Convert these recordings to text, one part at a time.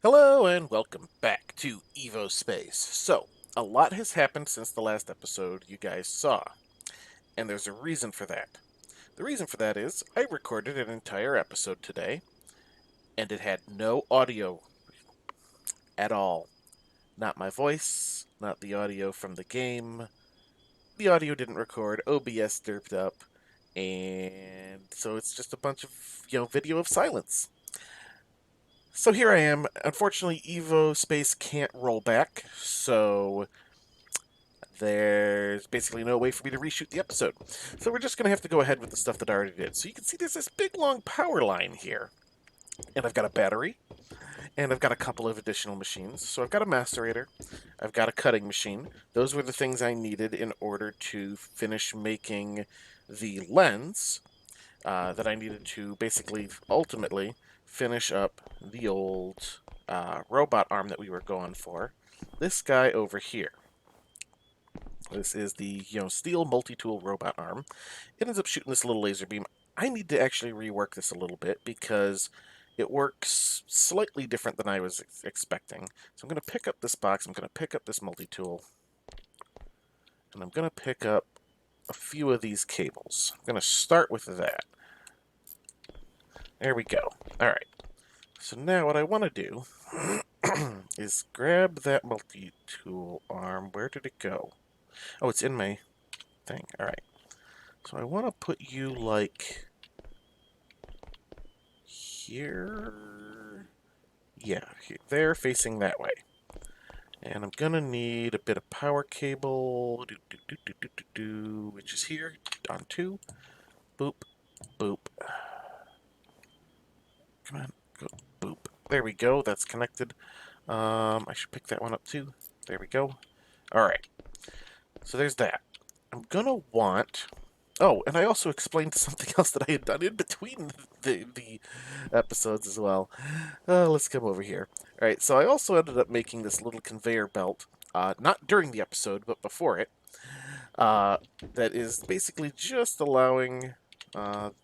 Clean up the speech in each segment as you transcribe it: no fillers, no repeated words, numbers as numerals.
Hello and welcome back to Evospace. So, a lot has happened since the last episode you guys saw, and there's a reason for that. The reason for that is I recorded an entire episode today, and it had no audio at all. Not my voice, not the audio from the game. The audio didn't record, OBS derped up, and so it's just a bunch of, video of silence. So here I am. Unfortunately, Evospace can't roll back, so there's basically no way for me to reshoot the episode. So we're just going to have to go ahead with the stuff that I already did. So you can see there's this big long power line here. And I've got a battery, and I've got a couple of additional machines. So I've got a macerator, I've got a cutting machine. Those were the things I needed in order to finish making the lens that I needed to basically, ultimately, finish up the old robot arm that we were going for. This guy over here. This is the steel multi-tool robot arm. It ends up shooting this little laser beam. I need to actually rework this a little bit because it works slightly different than I was expecting. So I'm going to pick up this box, I'm going to pick up this multi-tool, and I'm going to pick up a few of these cables. I'm going to start with that. There we go. Alright. So now what I want to do is grab that multi-tool arm. Where did it go? Oh, it's in my thing. Alright. So I want to put you, like, here? Yeah, there, facing that way. And I'm gonna need a bit of power cable, which is here, on 2. Boop, boop. Come on, go, boop. There we go, that's connected. I should pick that one up too. There we go. Alright, so there's that. I'm gonna want... Oh, and I also explained something else that I had done in between the episodes as well. Let's come over here. Alright, so I also ended up making this little conveyor belt, not during the episode, but before it, that is basically just allowing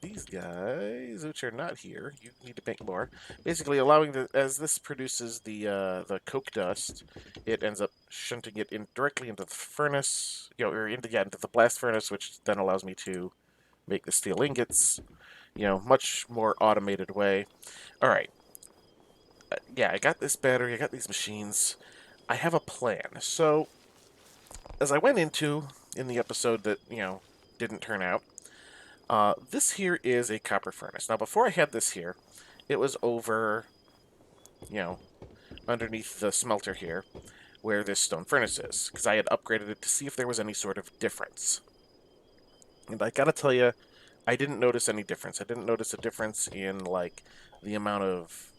these guys, which are not here, you need to make more, basically allowing, as this produces the coke dust, it ends up shunting it in directly into the furnace, or into the blast furnace, which then allows me to make the steel ingots, much more automated way. Alright. Yeah, I got this battery, I got these machines. I have a plan. So, as I went into in the episode that, didn't turn out, this here is a copper furnace. Now, before I had this here, it was over, underneath the smelter here, where this stone furnace is, because I had upgraded it to see if there was any sort of difference. And I gotta tell you, I didn't notice any difference. I didn't notice a difference in, like, the amount of,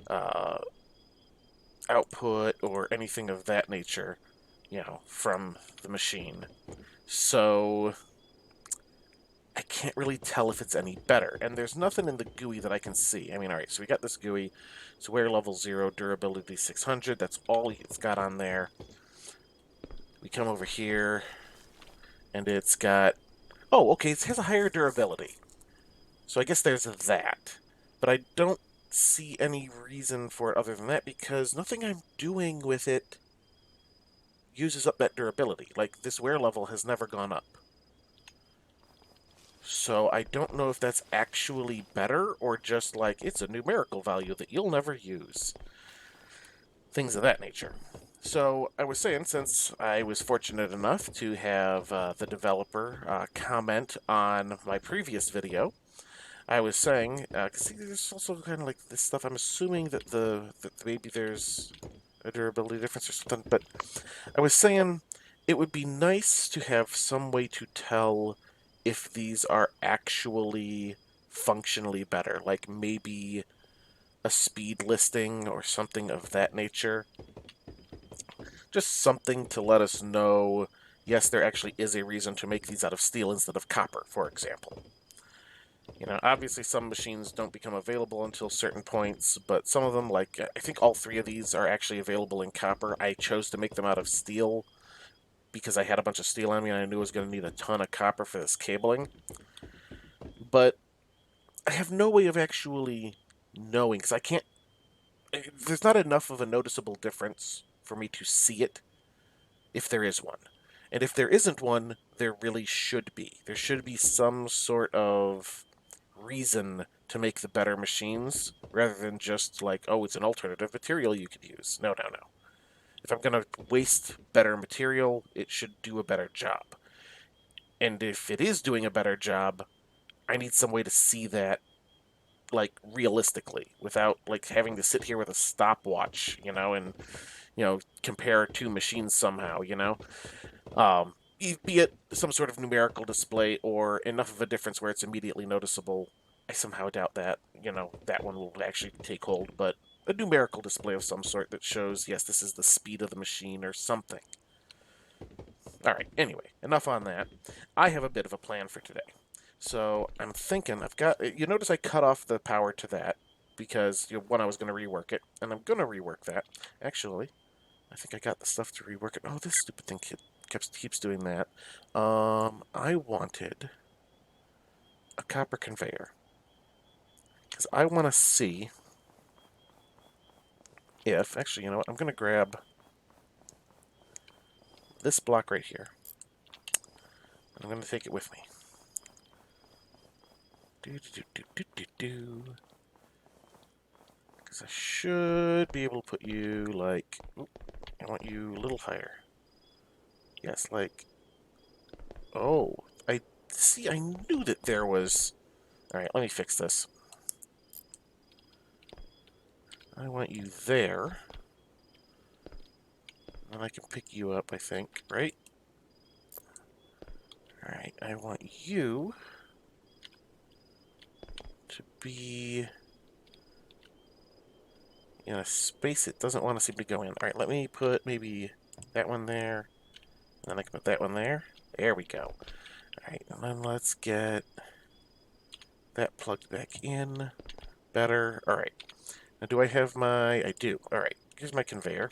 uh, output or anything of that nature, from the machine. So I can't really tell if it's any better. And there's nothing in the GUI that I can see. I mean, alright, so we got this GUI. It's wear level 0, durability 600. That's all it's got on there. We come over here, and it's got... Oh, okay, it has a higher durability. So I guess there's that. But I don't see any reason for it other than that, because nothing I'm doing with it uses up that durability. Like, this wear level has never gone up. So I don't know if that's actually better, or just like, it's a numerical value that you'll never use. Things of that nature. So I was saying, since I was fortunate enough to have the developer comment on my previous video, I was saying, because there's also kind of like this stuff, I'm assuming that that maybe there's a durability difference or something, but I was saying it would be nice to have some way to tell if these are actually functionally better, like maybe a speed listing or something of that nature. Just something to let us know, yes, there actually is a reason to make these out of steel instead of copper, for example. Obviously some machines don't become available until certain points, but some of them, like, I think all 3 of these are actually available in copper. I chose to make them out of steel because I had a bunch of steel on me and I knew I was going to need a ton of copper for this cabling. But I have no way of actually knowing, because I can't there's not enough of a noticeable difference for me to see it, if there is one. And if there isn't one, there really should be. There should be some sort of reason to make the better machines, rather than just like, oh, it's an alternative material you could use. No, no, no. If I'm going to waste better material, it should do a better job. And if it is doing a better job, I need some way to see that, like, realistically, without like having to sit here with a stopwatch, and compare two machines somehow, be it some sort of numerical display or enough of a difference where it's immediately noticeable. I somehow doubt that, that one will actually take hold, but a numerical display of some sort that shows, yes, this is the speed of the machine or something. Alright, anyway, enough on that. I have a bit of a plan for today. So I'm thinking, you notice I cut off the power to that because, one, I was going to rework it, and I'm going to rework that. Actually, I think I got the stuff to rework it. Oh, this stupid thing keeps doing that. I wanted a copper conveyor because I want to see if, actually, you know what? I'm going to grab this block right here. I'm going to take it with me. Because I should be able to put you, like... Oop, I want you a little higher. Yes, like... Oh, I knew that there was... Alright, let me fix this. I want you there. And I can pick you up, I think, right? Alright, I want you to be in a space it doesn't want to seem to go in. Alright, let me put maybe that one there. And then I can put that one there. There we go. Alright, and then let's get that plugged back in. Better. Alright. Now, do I have my... I do. Alright, here's my conveyor.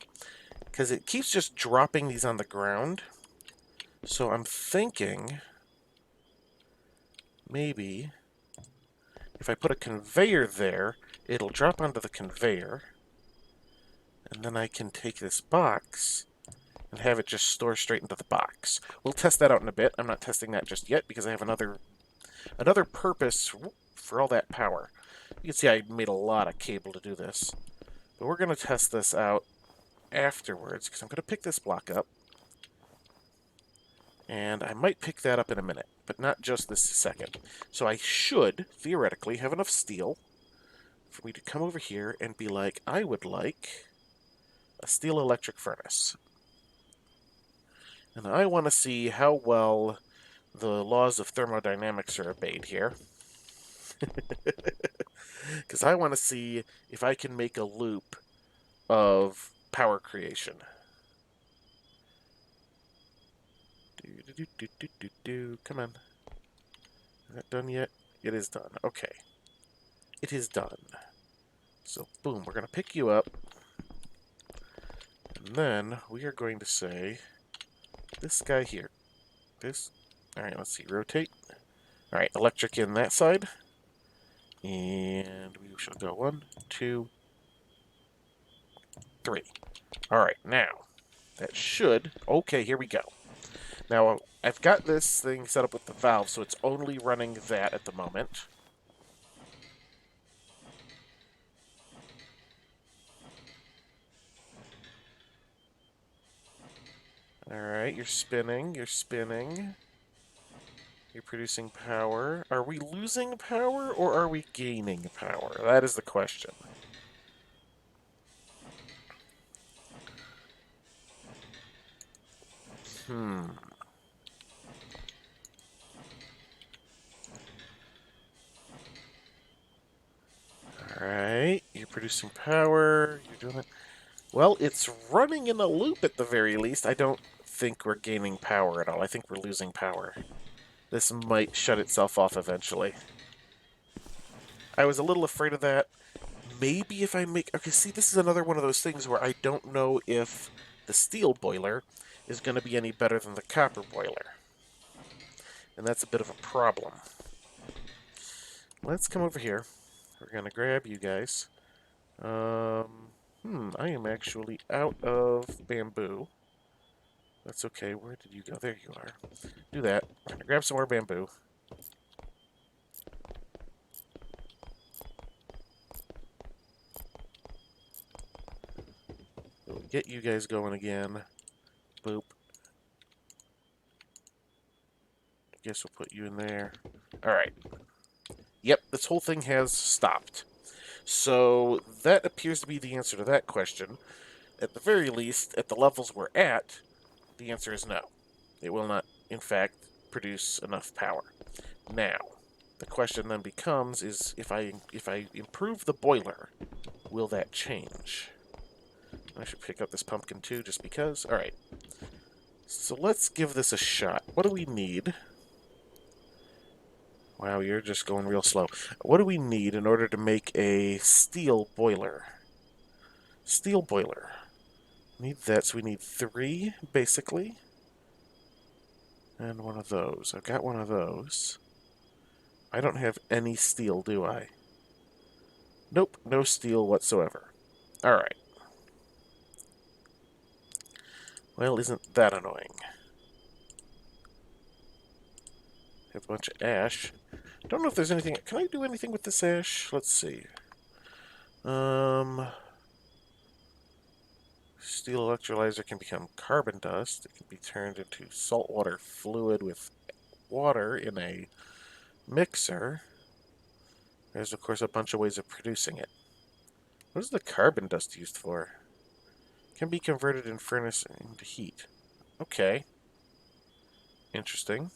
Because it keeps just dropping these on the ground. So I'm thinking... maybe... if I put a conveyor there, it'll drop onto the conveyor. And then I can take this box and have it just store straight into the box. We'll test that out in a bit. I'm not testing that just yet because I have another purpose for all that power. You can see I made a lot of cable to do this. But we're going to test this out afterwards because I'm going to pick this block up. And I might pick that up in a minute, but not just this second. So I should, theoretically, have enough steel for me to come over here and be like, I would like a steel electric furnace. And I want to see how well the laws of thermodynamics are obeyed here. Because I want to see if I can make a loop of power creation. Come on. Is that done yet? It is done. Okay. It is done. So, boom, we're going to pick you up. And then we are going to say, this guy here. This. Alright, let's see. Rotate. Alright, electric in that side. And we shall go 1, 2, 3. Alright, now, that should... Okay, here we go. Now, I've got this thing set up with the valve, so it's only running that at the moment. Alright, you're spinning, you're spinning. You're producing power. Are we losing power, or are we gaining power? That is the question. Alright, you're producing power, you're doing it. Well, it's running in a loop at the very least. I don't think we're gaining power at all. I think we're losing power. This might shut itself off eventually. I was a little afraid of that. Maybe if I make... Okay, see, this is another one of those things where I don't know if the steel boiler is going to be any better than the copper boiler. And that's a bit of a problem. Let's come over here. We're going to grab you guys. I am actually out of bamboo. That's okay. Where did you go? There you are. Do that. I'm gonna grab some more bamboo. We'll get you guys going again. Boop. I guess we'll put you in there. Alright. Yep, this whole thing has stopped. So that appears to be the answer to that question. At the very least, at the levels we're at, the answer is no. It will not, in fact, produce enough power. Now, the question then becomes is if I improve the boiler, will that change? I should pick up this pumpkin too, just because. Alright. So let's give this a shot. What do we need? Wow, you're just going real slow. What do we need in order to make a steel boiler? Steel boiler. Need that, so we need 3, basically. And one of those. I've got one of those. I don't have any steel, do I? Nope, no steel whatsoever. Alright. Well, isn't that annoying? Have a bunch of ash. Don't know if there's anything... Can I do anything with this ash? Let's see. Steel electrolyzer can become carbon dust. It can be turned into saltwater fluid with water in a mixer. There's, of course, a bunch of ways of producing it. What is the carbon dust used for? Can be converted in furnace into heat. Okay. Interesting.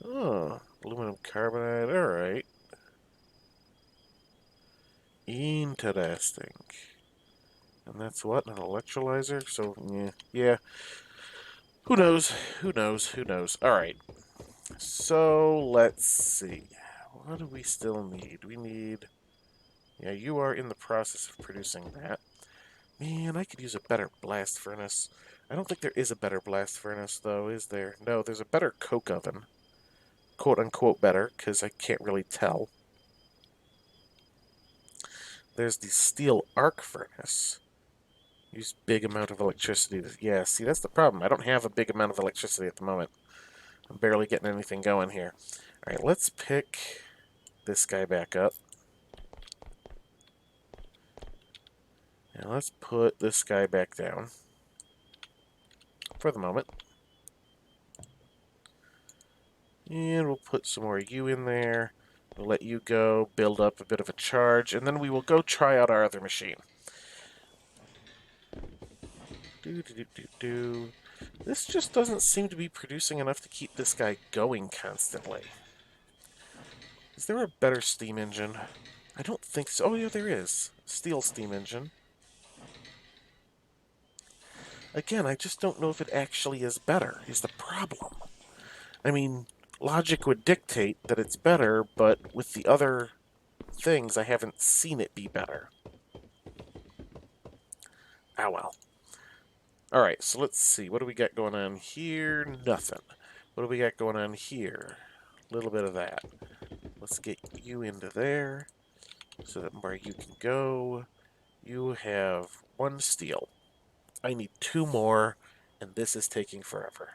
Oh, aluminum carbonate. Alright. Interesting. And that's what? An electrolyzer? So, yeah. Who knows? Who knows? Who knows? Alright. So, let's see. What do we still need? We need... Yeah, you are in the process of producing that. Man, I could use a better blast furnace. I don't think there is a better blast furnace, though, is there? No, there's a better coke oven. Quote-unquote better, because I can't really tell. There's the steel arc furnace. Use big amount of electricity. Yeah, see, that's the problem. I don't have a big amount of electricity at the moment. I'm barely getting anything going here. Alright, let's pick this guy back up. And let's put this guy back down. For the moment. And we'll put some more of you in there. We'll let you go, build up a bit of a charge, and then we will go try out our other machine. This just doesn't seem to be producing enough to keep this guy going constantly. Is there a better steam engine? I don't think so. Oh, yeah, there is. Steel steam engine. Again, I just don't know if it actually is better, is the problem. I mean, logic would dictate that it's better, but with the other things, I haven't seen it be better. Ah, well. Alright, so let's see. What do we got going on here? Nothing. What do we got going on here? A little bit of that. Let's get you into there so that where you can go. You have 1 steel. I need 2 more, and this is taking forever.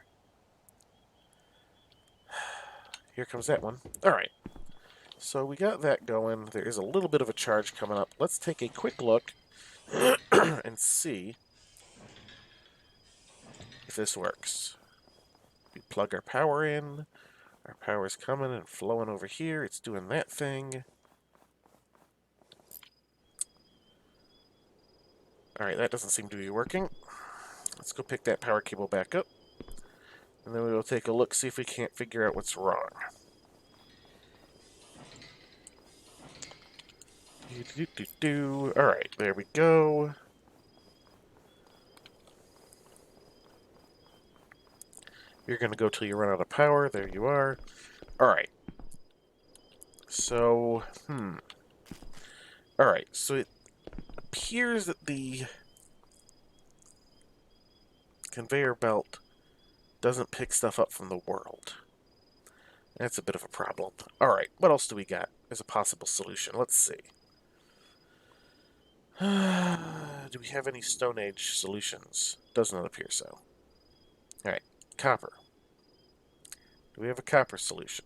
Here comes that one. Alright. So we got that going. There is a little bit of a charge coming up. Let's take a quick look and see if this works. We plug our power in. Our power's coming and flowing over here. It's doing that thing. Alright, that doesn't seem to be working. Let's go pick that power cable back up. And then we will take a look, see if we can't figure out what's wrong. Alright, there we go. You're going to go till you run out of power. There you are. Alright. So, Alright, so it appears that the conveyor belt doesn't pick stuff up from the world. That's a bit of a problem. Alright, what else do we got? as a possible solution. Let's see. Do we have any Stone Age solutions? Does not appear so. Alright, copper. Do we have a copper solution?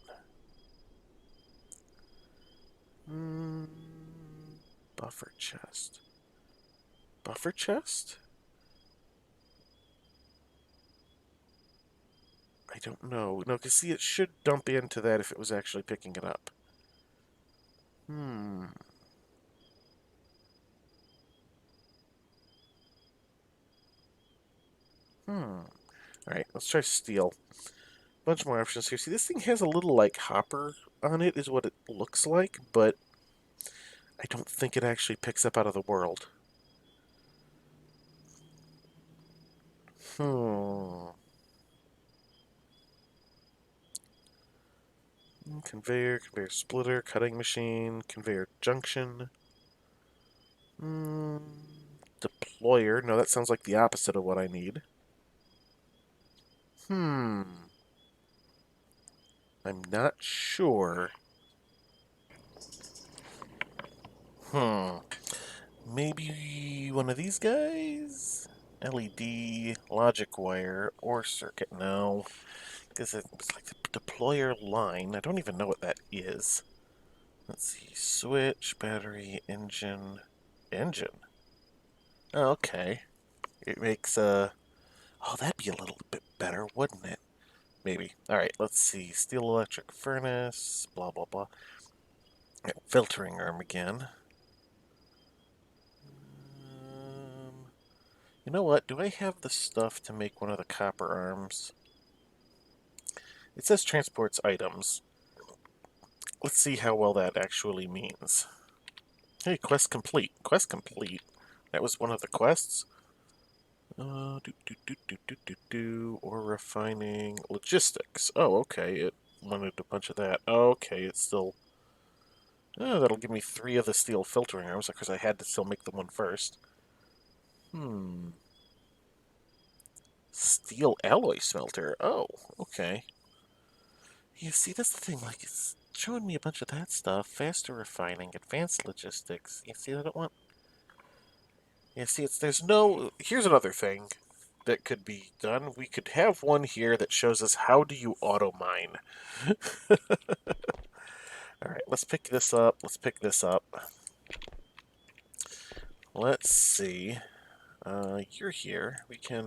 Hmm, buffer chest. Buffer chest? I don't know. No, because see, it should dump into that if it was actually picking it up. Hmm. Alright, let's try steel. Bunch more options here. See, this thing has a little, like, hopper on it, is what it looks like, but I don't think it actually picks up out of the world. Hmm. Conveyor, conveyor splitter, cutting machine, conveyor junction. Hmm. Deployer. No, that sounds like the opposite of what I need. Hmm. I'm not sure. Hmm. Maybe one of these guys? LED, logic wire, or circuit. No. Because it's like the deployer line. I don't even know what that is. Let's see. Switch, battery, engine. Engine? Oh, okay. It makes oh, that'd be a little bit better, wouldn't it? Maybe. Alright, let's see. Steel electric furnace, blah, blah, blah. Yeah, filtering arm again. You know what? Do I have the stuff to make one of the copper arms? It says transports items. Let's see how well that actually means. Hey, quest complete. Quest complete? That was one of the quests? Or refining logistics. Oh, okay. It wanted a bunch of that. Okay, it's still... Oh, that'll give me 3 of the steel filtering arms, because I had to still make the one first. Steel alloy smelter. Oh, okay. You see, that's the thing, like, it's showing me a bunch of that stuff. Faster refining, advanced logistics. You see, I don't want... You see, there's no... Here's another thing that could be done. We could have one here that shows us how do you auto mine. Alright, let's pick this up. Let's pick this up. Let's see. You're here. We can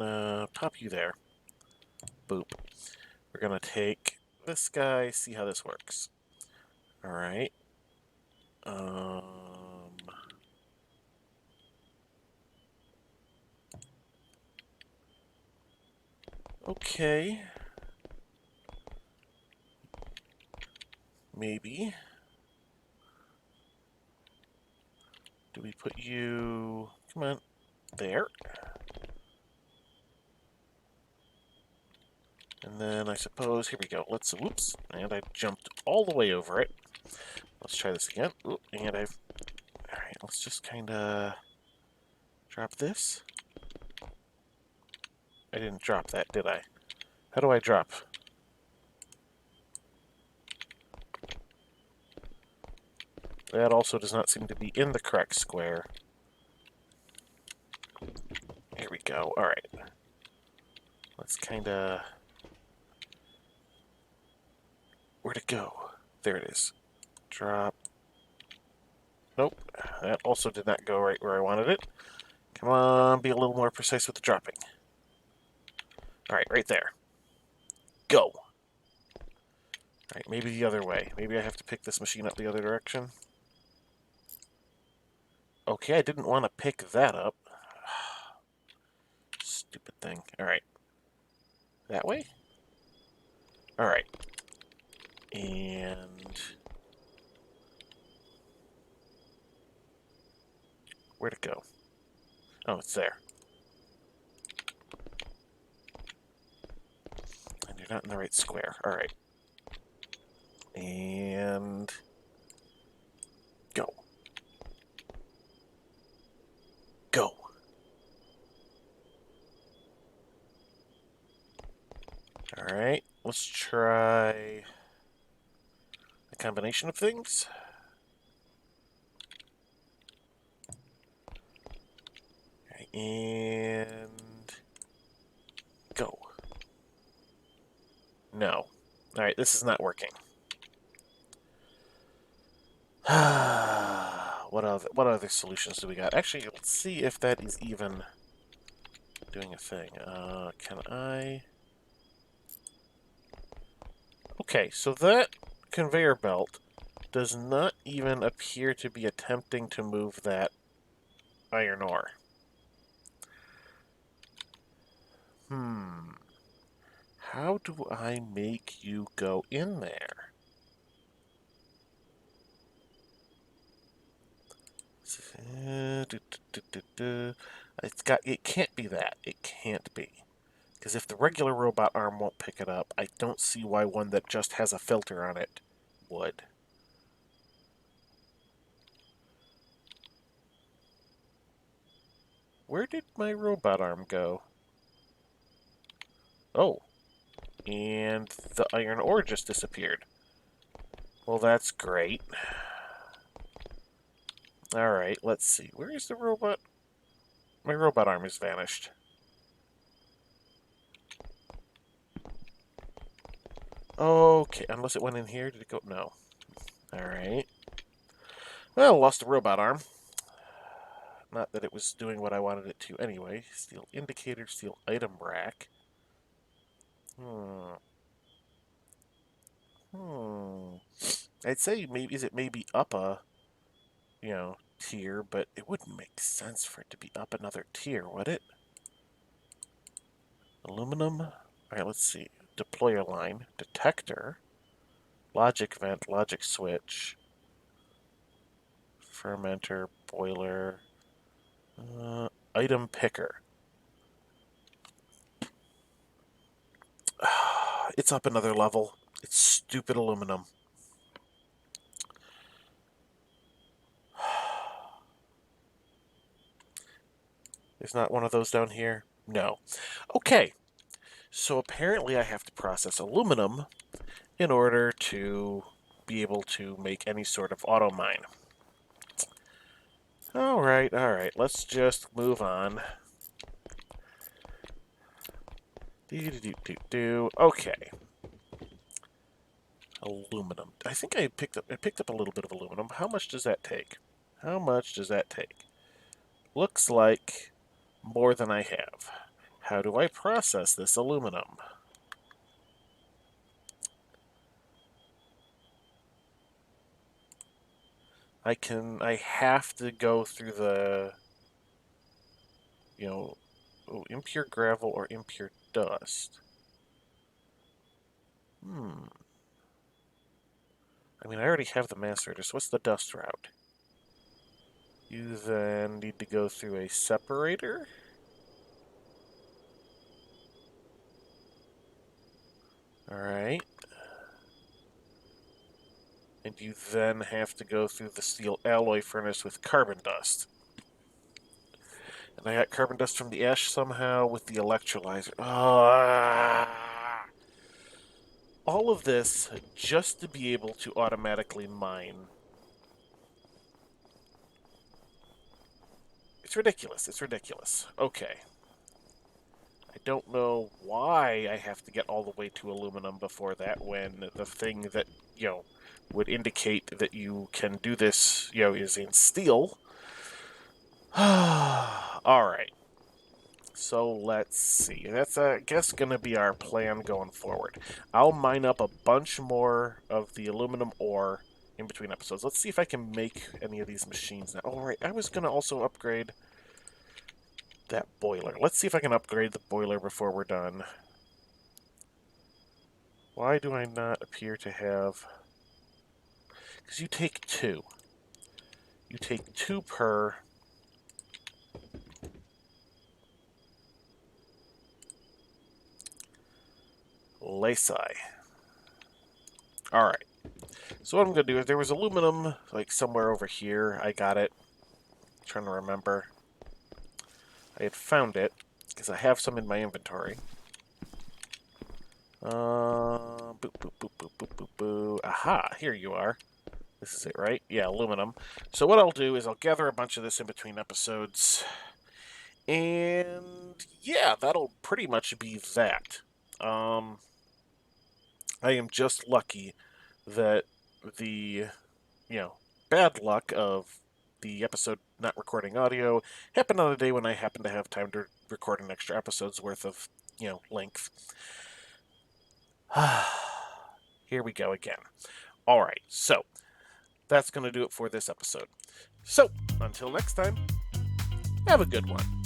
pop you there. Boop. We're gonna take this guy, see how this works. Alright. Okay. Maybe. Do we put you... Come on. There. And then I suppose... Here we go. Let's... Whoops. And I jumped all the way over it. Let's try this again. Oop, and I've... Alright, let's just kind of... Drop this. I didn't drop that, did I? How do I drop? That also does not seem to be in the correct square. Here we go. Alright. Let's kind of... Where'd it go? There it is. Drop. Nope. That also did not go right where I wanted it. Come on, be a little more precise with the dropping. Alright, right there. Go! Alright, maybe the other way. Maybe I have to pick this machine up the other direction. Okay, I didn't want to pick that up. Stupid thing. Alright. That way? Alright. And... Where'd it go? Oh, it's there. And you're not in the right square. Alright. And... Go. Go. Alright, let's try a combination of things. And go. No. Alright, this is not working. What other solutions do we got? Actually, let's see if that is even doing a thing. Can I... Okay, so that conveyor belt does not even appear to be attempting to move that iron ore. How do I make you go in there? It can't be that. It can't be. Because if the regular robot arm won't pick it up, I don't see why one that just has a filter on it would. Where did my robot arm go? Oh, and the iron ore just disappeared. Well, that's great. Alright, let's see. Where is the robot? My robot arm has vanished. Okay, unless it went in here. Did it go? No. Alright. Well, lost the robot arm. Not that it was doing what I wanted it to anyway. Steel indicator, steel item rack. I'd say maybe is it maybe up a, tier, but it wouldn't make sense for it to be up another tier, would it? Aluminum. All right, let's see. Deployer line, detector, logic vent, logic switch, fermenter, boiler, item picker. It's up another level. It's stupid aluminum. There's not one of those down here? No. Okay. So apparently I have to process aluminum in order to be able to make any sort of auto mine. All right. Let's just move on. Okay. Aluminum. I think I picked up a little bit of aluminum. How much does that take? How much does that take? Looks like more than I have. How do I process this aluminum? I have to go through the, impure gravel or impure dust. I mean, I already have the macerator, so what's the dust route? You then need to go through a separator? Alright. And you then have to go through the steel alloy furnace with carbon dust. And I got carbon dust from the ash somehow with the electrolyzer. All of this just to be able to automatically mine. It's ridiculous. It's ridiculous. Okay. I don't know why I have to get all the way to aluminum before that when the thing that, would indicate that you can do this, is in steel. Alright. So let's see. That's, I guess, going to be our plan going forward. I'll mine up a bunch more of the aluminum ore in between episodes. Let's see if I can make any of these machines now. Oh, right. I was going to also upgrade that boiler. Let's see if I can upgrade the boiler before we're done. Why do I not appear to have... Because you take two. You take two per... Laci. Alright. So what I'm going to do is there was aluminum, like, somewhere over here. I got it. I'm trying to remember. I had found it, because I have some in my inventory. Boop, boop, boop, boop, boop, boop, boop. Aha, here you are. This is it, right? Yeah, aluminum. So what I'll do is I'll gather a bunch of this in between episodes, And yeah, that'll pretty much be that. Um, I am just lucky that the, bad luck of the episode not recording audio happened on a day when I happened to have time to record an extra episode's worth of, length. Here we go again. All right, so that's going to do it for this episode. So, until next time, have a good one.